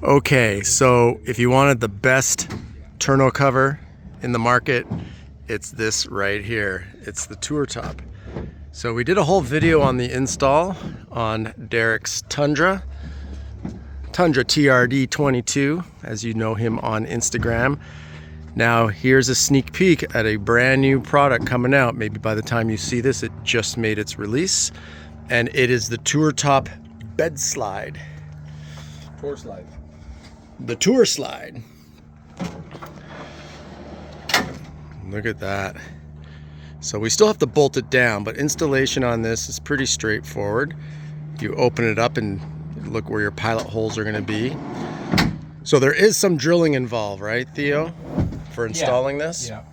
Okay, so if you wanted the best tonneau cover in the market, it's this right here. It's the TourTop. So we did a whole video on the install on Derek's Tundra TRD 22, as you know him on Instagram. Now here's a sneak peek at a brand new product coming out. Maybe by the time you see this, it just made its release, and it is the TourTop bedslide. Tour slide. The Tour Slide. Look at that. So we still have to bolt it down, but installation on this is pretty straightforward. You open it up and look where your pilot holes are going to be. So there is some drilling involved, right, Theo, for installing this? Yeah.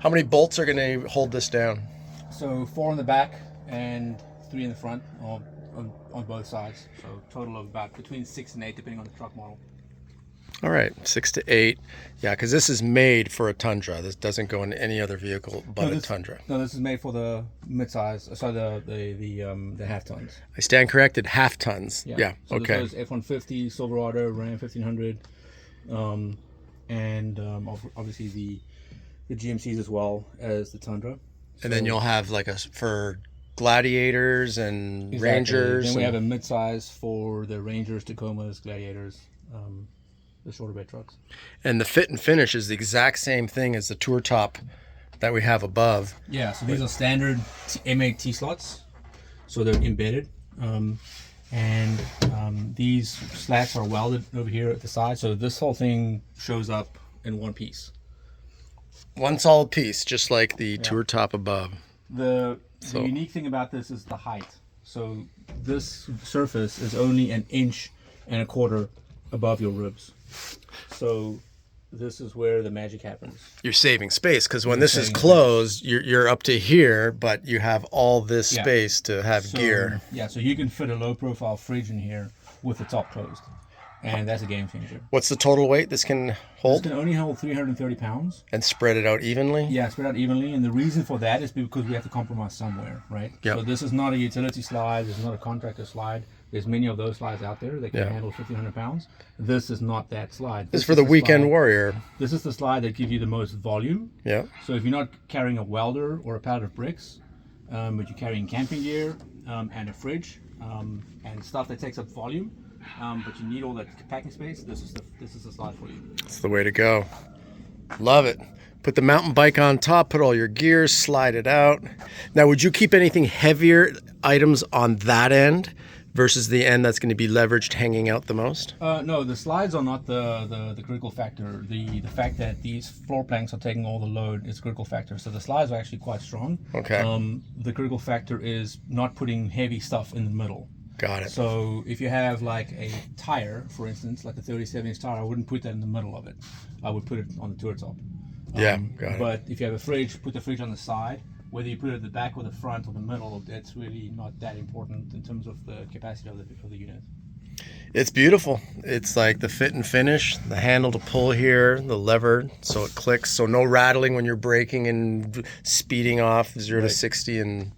How many bolts are going to hold this down? So 4 on the back and 3 in the front on both sides. So total of about between 6 and 8 depending on the truck model. All right, 6 to 8. Yeah, because this is made for a Tundra. This doesn't go in any other vehicle but a Tundra. No, this is made for the mid-size. Sorry, the half tons. I stand corrected, half tons. Yeah, so okay. There's F-150, Silverado, Ram 1500, and obviously the GMCs as well as the Tundra. And then you'll have like for Gladiators and Exactly. Rangers. Then we have a mid-size for the Rangers, Tacomas, Gladiators. The shorter bed trucks. And the fit and finish is the exact same thing as the TourTop that we have above. Yeah, so these are standard M8 T-slots, so they're embedded. These slats are welded over here at the side, so this whole thing shows up in one piece. One solid piece, just like the TourTop above. The unique thing about this is the height. So this surface is only 1.25 inches above your ribs. So this is where the magic happens. You're saving space, because when this is closed, you're up to here, but you have all this space to have gear. Yeah, so you can fit a low profile fridge in here with the top closed. And that's a game changer. What's the total weight this can hold? This can only hold 330 pounds. And spread it out evenly? Yeah, spread out evenly. And the reason for that is because we have to compromise somewhere, right? Yep. So this is not a utility slide. This is not a contractor slide. There's many of those slides out there that can handle 1,500 pounds. This is not that slide. This is for the weekend warrior. This is the slide that gives you the most volume. Yeah. So if you're not carrying a welder or a pallet of bricks, but you're carrying camping gear and a fridge and stuff that takes up volume, but you need all that packing space, this is the slide for you. It's the way to go. Love it. Put the mountain bike on top, put all your gear, slide it out. Now, would you keep anything heavier items on that end versus the end that's going to be leveraged hanging out the most? No, the slides are not the critical factor. The fact that these floor planks are taking all the load is a critical factor. So the slides are actually quite strong. Okay. The critical factor is not putting heavy stuff in the middle. Got it. So if you have like a tire, for instance, like a 37-inch tire, I wouldn't put that in the middle of it. I would put it on the TourTop. Got it. But if you have a fridge, put the fridge on the side. Whether you put it at the back or the front or the middle, that's really not that important in terms of the capacity of the unit. It's beautiful. It's like the fit and finish, the handle to pull here, the lever so it clicks, so no rattling when you're braking and speeding off 0 to 60 in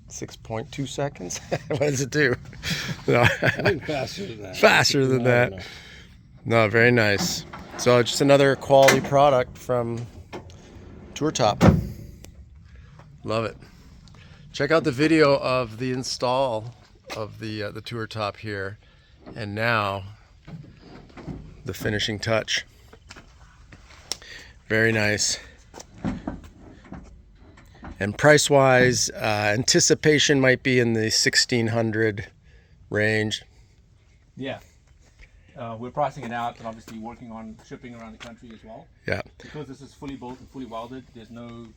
6.2 seconds. What does it do? No. I think faster than that. Faster than that. No, very nice. So just another quality product from TourTop. Love it. Check out the video of the install of the TourTop here, and now the finishing touch. Very nice. And price-wise, anticipation might be in the 1,600 range. Yeah. We're pricing it out and obviously working on shipping around the country as well. Yeah. Because this is fully built and fully welded, there's no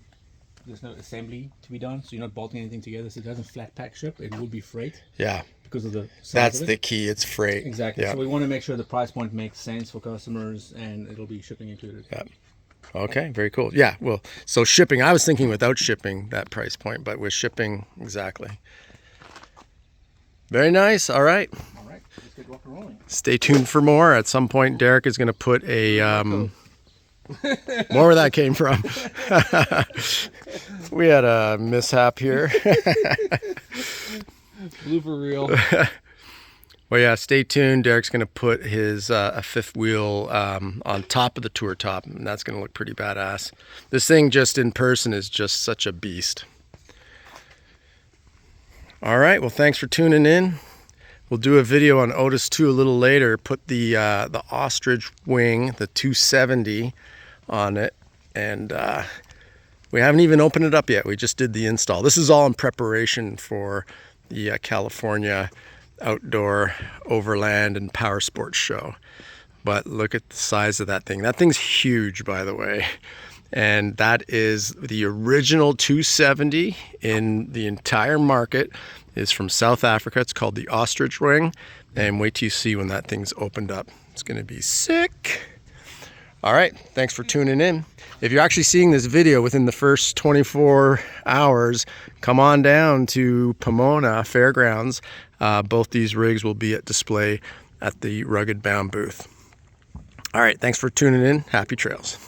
assembly to be done, so you're not bolting anything together, so it doesn't flat pack ship. It will be freight. Yeah. Because of the size That's of it. the key. It's freight. Exactly. Yeah. So we want to make sure the price point makes sense for customers, and it'll be shipping included. Yeah. Okay, very cool. Yeah, well, so shipping, I was thinking without shipping, that price point, but with shipping, exactly. Very nice. All right. All right. Let's get rock and rolling. Stay tuned for more. At some point, Derek is going to put a... more where that came from. We had a mishap here. Blooper reel. Well, yeah, stay tuned. Derek's going to put his a fifth wheel on top of the TourTop, and that's going to look pretty badass. This thing just in person is just such a beast. All right, well, thanks for tuning in. We'll do a video on Otis 2 a little later. Put the ostrich wing, the 270, on it, and we haven't even opened it up yet. We just did the install. This is all in preparation for the California Outdoor Overland and Power Sports Show. But look at the size of that thing. That thing's huge, by the way. And that is the original 270 in the entire market. Is from South Africa. It's called the ostrich wing. And wait till you see when that thing's opened up. It's going to be sick. All right, thanks for tuning in. If you're actually seeing this video within the first 24 hours, come on down to Pomona Fairgrounds. Both these rigs will be at display at the Rugged Bound booth. All right, thanks for tuning in. Happy trails.